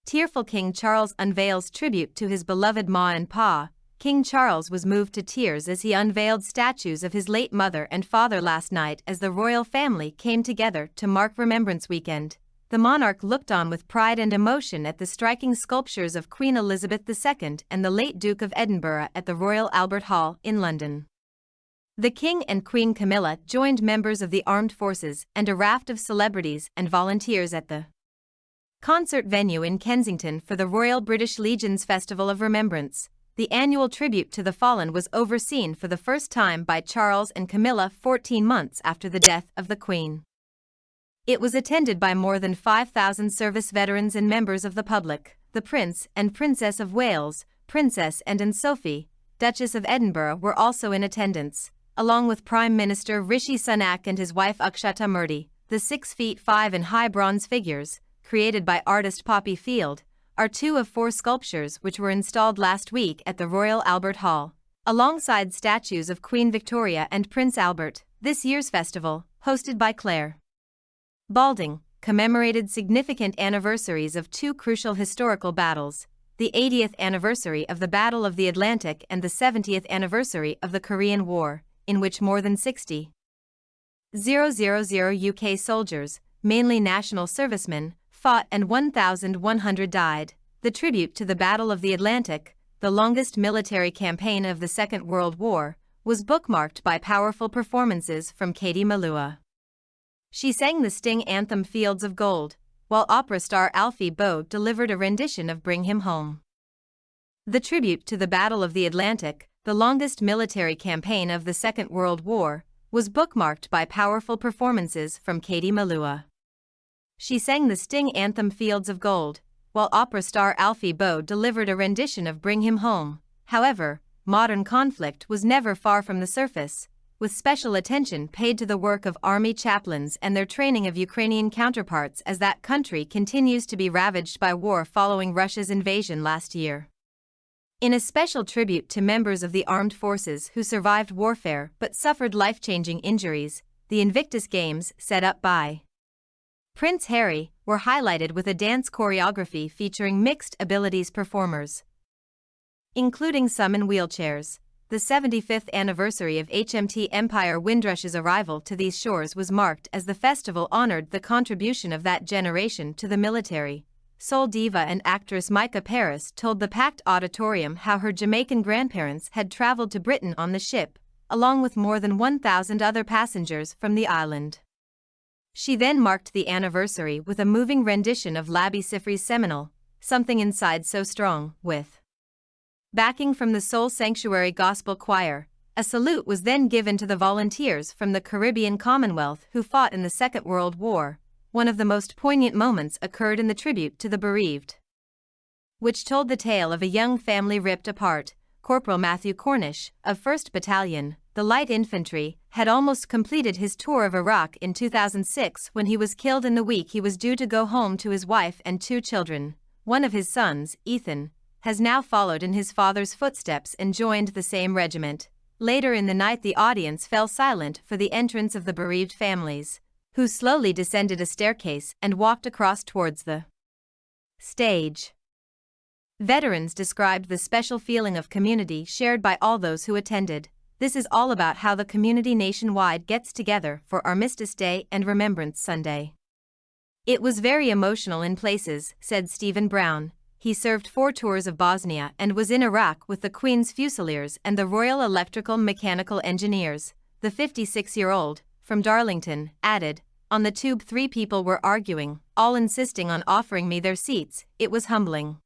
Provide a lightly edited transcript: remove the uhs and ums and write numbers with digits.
Tearful King Charles unveils tribute to his beloved Ma and Pa. King Charles was moved to tears as he unveiled statues of his late mother and father last night as the royal family came together to mark Remembrance weekend. The monarch looked on with pride and emotion at the striking sculptures of Queen Elizabeth II and the late Duke of Edinburgh at the Royal Albert Hall in London. The King and Queen Camilla joined members of the armed forces and a raft of celebrities and volunteers at the concert venue in Kensington for the Royal British Legion's Festival of Remembrance. The annual tribute to the fallen was overseen for the first time by Charles and Camilla 14 months after the death of the Queen. It was attended by more than 5,000 service veterans and members of the public. The Prince and Princess of Wales, Princess Anne Sophie, Duchess of Edinburgh were also in attendance, along with Prime Minister Rishi Sunak and his wife Akshata Murthy. The 6'5" and high bronze figures, created by artist Poppy Field, are two of four sculptures which were installed last week at the Royal Albert Hall, alongside statues of Queen Victoria and Prince Albert. This year's festival, hosted by Claire Balding, commemorated significant anniversaries of two crucial historical battles, the 80th anniversary of the Battle of the Atlantic and the 70th anniversary of the Korean War, in which more than 60,000 UK soldiers, mainly national servicemen, fought and 1,100 died. The tribute to the Battle of the Atlantic, the longest military campaign of the Second World War, was bookmarked by powerful performances from Katie Malua. She sang the Sting anthem Fields of Gold, while opera star Alfie Boe delivered a rendition of Bring Him Home. The tribute to the Battle of the Atlantic, the longest military campaign of the Second World War, was bookmarked by powerful performances from Katie Malua. She sang the Sting anthem Fields of Gold, while opera star Alfie Boe delivered a rendition of Bring Him Home. However, modern conflict was never far from the surface, with special attention paid to the work of army chaplains and their training of Ukrainian counterparts as that country continues to be ravaged by war following Russia's invasion last year. In a special tribute to members of the armed forces who survived warfare but suffered life-changing injuries, the Invictus Games, set up by Prince Harry, were highlighted with a dance choreography featuring mixed abilities performers, including some in wheelchairs. The 75th anniversary of HMT Empire Windrush's arrival to these shores was marked as the festival honored the contribution of that generation to the military. Soul diva and actress Micah Paris told the packed auditorium how her Jamaican grandparents had traveled to Britain on the ship, along with more than 1,000 other passengers from the island. She then marked the anniversary with a moving rendition of Labi Siffre's seminal, Something Inside So Strong, with backing from the Soul Sanctuary Gospel Choir. A salute was then given to the volunteers from the Caribbean Commonwealth who fought in the Second World War. One of the most poignant moments occurred in the tribute to the bereaved, which told the tale of a young family ripped apart. Corporal Matthew Cornish, of 1st Battalion, the Light Infantry, had almost completed his tour of Iraq in 2006 when he was killed in the week he was due to go home to his wife and 2 children. One of his sons, Ethan, has now followed in his father's footsteps and joined the same regiment. Later in the night the audience fell silent for the entrance of the bereaved families, who slowly descended a staircase and walked across towards the stage. Veterans described the special feeling of community shared by all those who attended. This is all about how the community nationwide gets together for Armistice Day and Remembrance Sunday. It was very emotional in places, said Stephen Brown. He served 4 tours of Bosnia and was in Iraq with the Queen's Fusiliers and the Royal Electrical Mechanical Engineers. The 56-year-old, from Darlington, added, "On the tube 3 people were arguing, all insisting on offering me their seats. It was humbling."